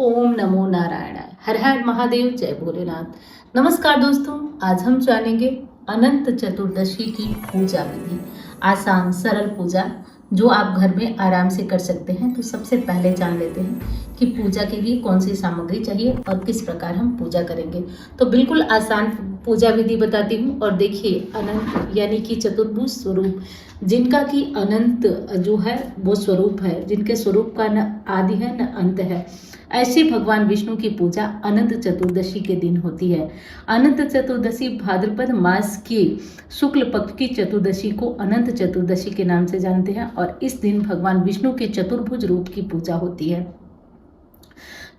ओम नमो नारायणाय। हर हर महादेव, जय भोलेनाथ। नमस्कार दोस्तों, आज हम जानेंगे अनंत चतुर्दशी की पूजा विधि। आसान सरल पूजा जो आप घर में आराम से कर सकते हैं। तो सबसे पहले जान लेते हैं कि पूजा के लिए कौन सी सामग्री चाहिए और किस प्रकार हम पूजा करेंगे। तो बिल्कुल आसान पूजा विधि बताती हूँ। और देखिए, अनंत यानी कि चतुर्भुज स्वरूप, जिनका कि अनंत जो है वो स्वरूप है, जिनके स्वरूप का न आदि है न अंत है, ऐसे भगवान विष्णु की पूजा अनंत चतुर्दशी के दिन होती है। अनंत चतुर्दशी भाद्रपद मास की शुक्ल पक्ष की चतुर्दशी को अनंत चतुर्दशी के नाम से जानते हैं और इस दिन भगवान विष्णु के चतुर्भुज रूप की पूजा होती है।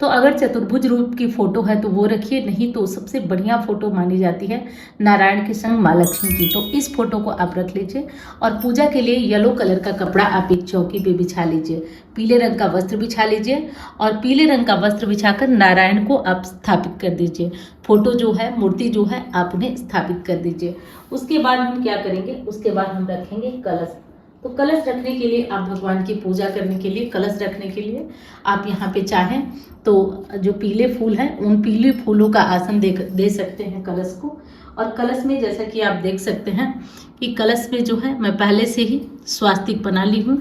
तो अगर चतुर्भुज रूप की फोटो है तो वो रखिए, नहीं तो सबसे बढ़िया फोटो मानी जाती है नारायण के संग माँ लक्ष्मी की। तो इस फोटो को आप रख लीजिए और पूजा के लिए येलो कलर का कपड़ा आप एक चौकी पे बिछा लीजिए। पीले रंग का वस्त्र बिछा लीजिए और पीले रंग का वस्त्र बिछाकर नारायण को आप स्थापित कर दीजिए। फोटो जो है, मूर्ति जो है, आप उन्हें स्थापित कर दीजिए। उसके बाद हम क्या करेंगे, उसके बाद हम रखेंगे कलश। तो कलश रखने के लिए, आप भगवान की पूजा करने के लिए, कलश रखने के लिए आप यहाँ पे चाहें तो जो पीले फूल हैं उन पीले फूलों का आसन दे सकते हैं कलश को। और कलश में जैसा कि आप देख सकते हैं कि कलश में जो है मैं पहले से ही स्वास्तिक बना ली हूँ,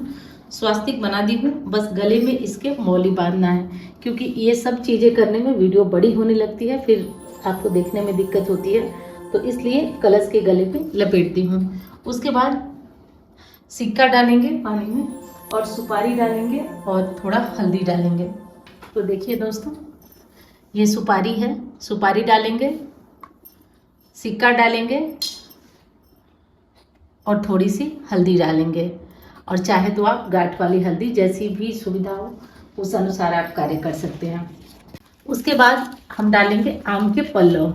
स्वास्तिक बना दी हूँ। बस गले में इसके मौली बांधना है, क्योंकि ये सब चीज़ें करने में वीडियो बड़ी होने लगती है, फिर आपको देखने में दिक्कत होती है, तो इसलिए कलश के गले पे लपेटती हूँ। उसके बाद सिक्का डालेंगे पानी में और सुपारी डालेंगे और थोड़ा हल्दी डालेंगे। तो देखिए दोस्तों, ये सुपारी है, सुपारी डालेंगे, सिक्का डालेंगे और थोड़ी सी हल्दी डालेंगे। और चाहे तो आप गांठ वाली हल्दी, जैसी भी सुविधा हो उस अनुसार आप कार्य कर सकते हैं। उसके बाद हम डालेंगे आम के पल्लव,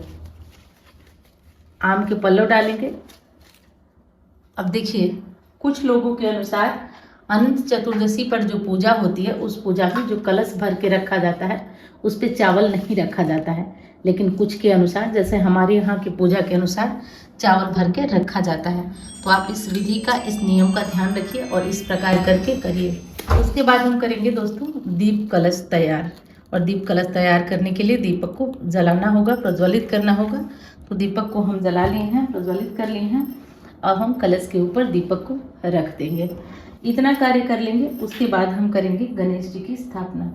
आम के पल्लव डालेंगे। अब देखिए, कुछ लोगों के अनुसार अनंत चतुर्दशी पर जो पूजा होती है उस पूजा में जो कलश भर के रखा जाता है उस पे चावल नहीं रखा जाता है, लेकिन कुछ के अनुसार, जैसे हमारे यहाँ की पूजा के अनुसार, चावल भर के रखा जाता है। तो आप इस विधि का, इस नियम का ध्यान रखिए और इस प्रकार करके करिए। उसके बाद हम करेंगे दोस्तों दीप कलश तैयार। और दीप कलश तैयार करने के लिए दीपक को जलाना होगा, प्रज्वलित करना होगा। तो दीपक को हम जला लिए हैं, प्रज्वलित कर लिए हैं। अब हम कलश के ऊपर दीपक को रख देंगे। इतना कार्य कर लेंगे। उसके बाद हम करेंगे गणेश जी की स्थापना।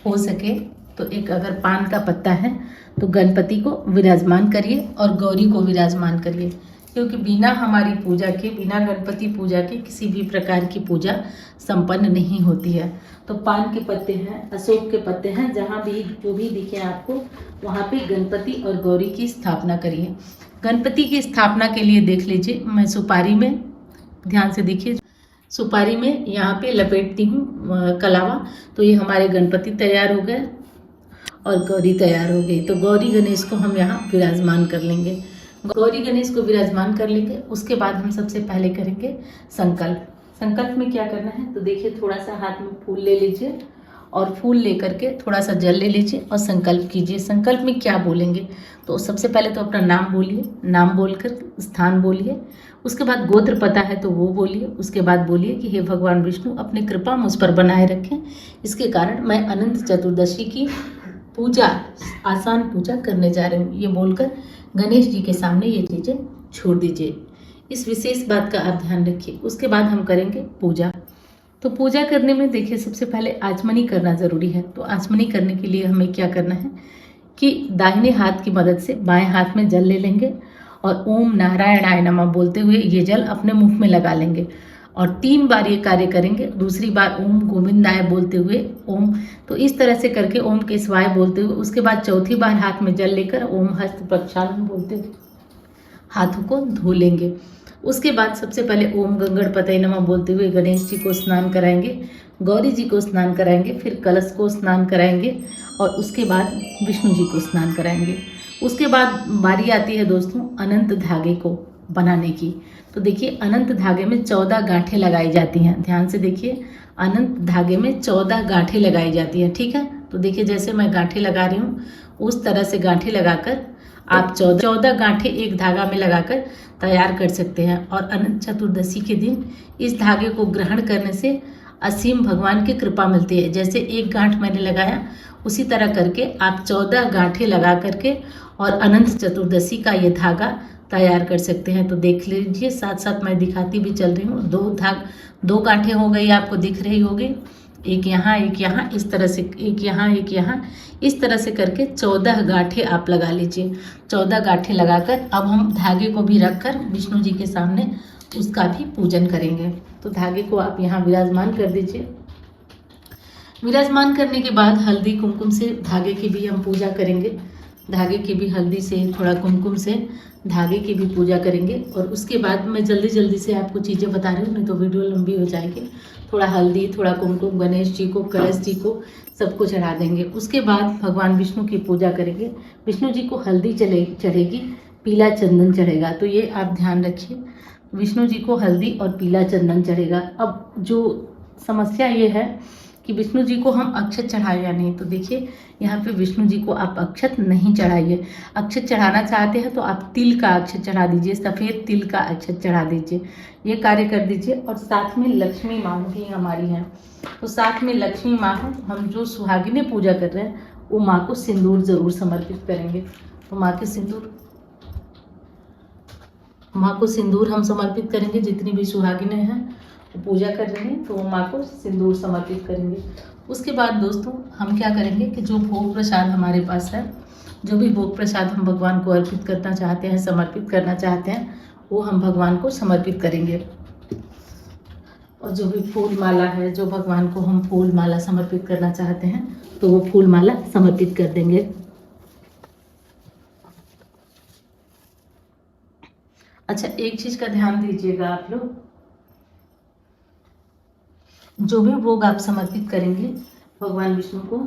हो सके तो एक अगर पान का पत्ता है तो गणपति को विराजमान करिए और गौरी को विराजमान करिए, क्योंकि बिना हमारी पूजा के, बिना गणपति पूजा के किसी भी प्रकार की पूजा संपन्न नहीं होती है। तो पान के पत्ते हैं, अशोक के पत्ते हैं, जहाँ भी जो भी दिखे आपको, वहाँ पे गणपति और गौरी की स्थापना करिए। गणपति की स्थापना के लिए देख लीजिए, मैं सुपारी में, ध्यान से देखिए, सुपारी में यहाँ पे लपेटती हूँ कलावा। तो ये हमारे गणपति तैयार हो गए और गौरी तैयार हो गई। तो गौरी गणेश को हम यहाँ विराजमान कर लेंगे, गौरी गणेश को विराजमान कर लेंगे। उसके बाद हम सबसे पहले करेंगे संकल्प। संकल्प में क्या करना है, तो देखिए, थोड़ा सा हाथ में फूल ले लीजिए और फूल लेकर के थोड़ा सा जल ले लीजिए और संकल्प कीजिए। संकल्प में क्या बोलेंगे, तो सबसे पहले तो अपना नाम बोलिए, नाम बोलकर स्थान बोलिए। उसके बाद गोत्र पता है तो वो बोलिए। उसके बाद बोलिए कि हे भगवान विष्णु, अपनी कृपा मुझ पर बनाए रखें, इसके कारण मैं अनंत चतुर्दशी की पूजा, आसान पूजा करने जा रही हूँ। ये बोलकर गणेश जी के सामने ये चीज़ें छोड़ दीजिए। इस विशेष बात का आप ध्यान रखिए। उसके बाद हम करेंगे पूजा। तो पूजा करने में देखिए, सबसे पहले आचमनी करना ज़रूरी है। तो आचमनी करने के लिए हमें क्या करना है कि दाहिने हाथ की मदद से बाएं हाथ में जल ले लेंगे और ओम नारायणाय नमः बोलते हुए ये जल अपने मुख में लगा लेंगे और 3 बार ये कार्य करेंगे। दूसरी बार ओम गोविंदाय बोलते हुए ओम, तो इस तरह से करके ओम केशवाय बोलते हुए, उसके बाद चौथी बार हाथ में जल लेकर ओम हस्त प्रक्षालन बोलते हुए हाथों को धो लेंगे। उसके बाद सबसे पहले ओम गंगणपतये नमः बोलते हुए गणेश जी को स्नान कराएंगे, गौरी जी को स्नान कराएंगे, फिर कलश को स्नान कराएंगे और उसके बाद विष्णु जी को स्नान कराएंगे। उसके बाद बारी आती है दोस्तों अनंत धागे को बनाने की। तो देखिए, अनंत धागे में 14 गांठें लगाई जाती हैं। ध्यान से देखिए, अनंत धागे में 14 गांठें लगाई जाती हैं, ठीक है। तो देखिए, जैसे मैं गांठें लगा रही हूँ उस तरह से गांठें लगाकर आप 14 गांठें एक धागा में लगाकर तैयार कर सकते हैं। और अनंत चतुर्दशी के दिन इस धागे को ग्रहण करने से असीम भगवान की कृपा मिलती है। जैसे एक गांठ मैंने लगाया, उसी तरह करके आप 14 गांठें लगा करके और अनंत चतुर्दशी का ये धागा तैयार कर सकते हैं। तो देख लीजिए, साथ साथ मैं दिखाती भी चल रही हूँ। 2 गांठें हो गई, आपको दिख रही होगी, एक यहाँ एक यहाँ, इस तरह से एक यहाँ एक यहाँ, इस तरह से करके 14 गांठें आप लगा लीजिए। 14 गांठें लगाकर अब हम धागे को भी रखकर विष्णु जी के सामने उसका भी पूजन करेंगे। तो धागे को आप यहाँ विराजमान कर दीजिए। विराजमान करने के बाद हल्दी कुमकुम से धागे की भी हम पूजा करेंगे। धागे की भी हल्दी से, थोड़ा कुमकुम से धागे की भी पूजा करेंगे। और उसके बाद मैं जल्दी जल्दी से आपको चीज़ें बता रही हूँ, नहीं तो वीडियो लंबी हो जाएगी। थोड़ा हल्दी, थोड़ा कुमकुम गणेश जी को, कलश जी को सबको चढ़ा देंगे। उसके बाद भगवान विष्णु की पूजा करेंगे। विष्णु जी को हल्दी चढ़ेगी, पीला चंदन चढ़ेगा। तो ये आप ध्यान रखिए, विष्णु जी को हल्दी और पीला चंदन चढ़ेगा। अब जो समस्या ये है कि विष्णु जी को हम अक्षत चढ़ाए या नहीं। तो देखिए, यहाँ पे विष्णु जी को आप अक्षत नहीं चढ़ाइए। अक्षत चढ़ाना चाहते हैं तो आप तिल का अक्षत चढ़ा दीजिए, सफ़ेद तिल का अक्षत चढ़ा दीजिए, ये कार्य कर दीजिए। और साथ में लक्ष्मी माँ भी हमारी हैं, तो साथ में लक्ष्मी माँ हैं। हम जो सुहागिने पूजा कर रहे हैं वो माँ को सिंदूर ज़रूर समर्पित करेंगे। तो माँ को सिंदूर हम समर्पित करेंगे। जितनी भी सुहागिने हैं वो पूजा कर रहे हैं तो वो माँ को सिंदूर समर्पित करेंगे। उसके बाद दोस्तों हम क्या करेंगे कि जो भोग प्रसाद हमारे पास है, जो भी भोग प्रसाद हम भगवान को अर्पित करना चाहते हैं, समर्पित करना चाहते हैं, वो हम भगवान को समर्पित करेंगे। और जो भी फूल माला है, जो भगवान को हम फूल माला समर्पित करना चाहते हैं तो वो फूल माला समर्पित कर देंगे। अच्छा, एक चीज़ का ध्यान दीजिएगा आप लोग, जो भी भोग आप समर्पित करेंगे भगवान विष्णु को,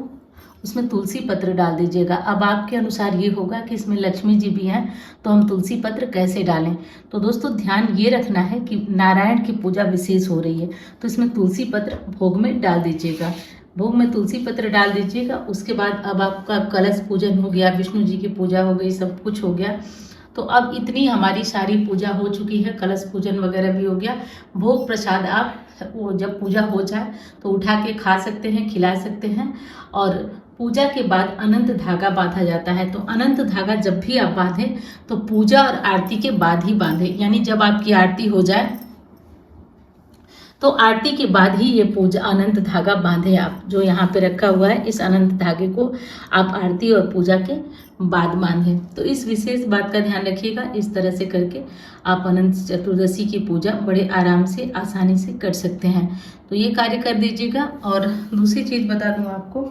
उसमें तुलसी पत्र डाल दीजिएगा। अब आपके अनुसार ये होगा कि इसमें लक्ष्मी जी भी हैं तो हम तुलसी पत्र कैसे डालें। तो दोस्तों ध्यान ये रखना है कि नारायण की पूजा विशेष हो रही है तो इसमें तुलसी पत्र भोग में डाल दीजिएगा। भोग में तुलसी पत्र डाल दीजिएगा। उसके बाद अब आपका कलश पूजन हो गया, विष्णु जी की पूजा हो गई, सब कुछ हो गया। तो अब इतनी हमारी सारी पूजा हो चुकी है, कलश पूजन वगैरह भी हो गया। भोग प्रसाद आप वो जब पूजा हो जाए तो उठा के खा सकते हैं, खिला सकते हैं। और पूजा के बाद अनंत धागा बांधा जाता है। तो अनंत धागा जब भी आप बांधें तो पूजा और आरती के बाद ही बांधें, यानी जब आपकी आरती हो जाए तो आरती के बाद ही ये पूजा अनंत धागा बांधे आप। जो यहाँ पे रखा हुआ है इस अनंत धागे को आप आरती और पूजा के बाद बांधें। तो इस विशेष बात का ध्यान रखिएगा। इस तरह से करके आप अनंत चतुर्दशी की पूजा बड़े आराम से, आसानी से कर सकते हैं। तो ये कार्य कर दीजिएगा। और दूसरी चीज़ बता दूँ आपको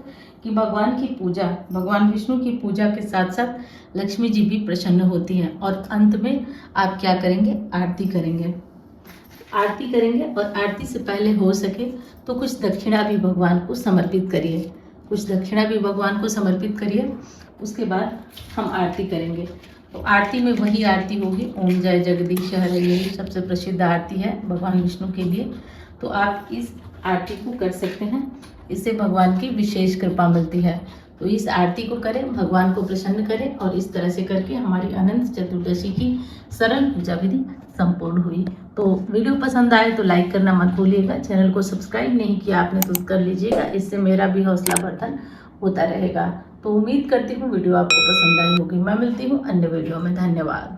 कि भगवान की पूजा, भगवान विष्णु की पूजा के साथ साथ लक्ष्मी जी भी प्रसन्न होती हैं। और अंत में आप क्या करेंगे, आरती करेंगे। आरती करेंगे और आरती से पहले हो सके तो कुछ दक्षिणा भी भगवान को समर्पित करिए, कुछ दक्षिणा भी भगवान को समर्पित करिए। उसके बाद हम आरती करेंगे। तो आरती में वही आरती होगी, ओम जय जगदीश हरे, यही सबसे प्रसिद्ध आरती है भगवान विष्णु के लिए। तो आप इस आरती को कर सकते हैं, इससे भगवान की विशेष कृपा मिलती है। तो इस आरती को करें, भगवान को प्रसन्न करें। और इस तरह से करके हमारी अनंत चतुर्दशी की सरल पूजा विधि संपूर्ण हुई। तो वीडियो पसंद आए तो लाइक करना मत भूलिएगा। चैनल को सब्सक्राइब नहीं किया आपने तो कर लीजिएगा, इससे मेरा भी हौसला वर्धन होता रहेगा। तो उम्मीद करती हूँ वीडियो आपको पसंद आई होगी। मैं मिलती हूँ अन्य वीडियो में। धन्यवाद।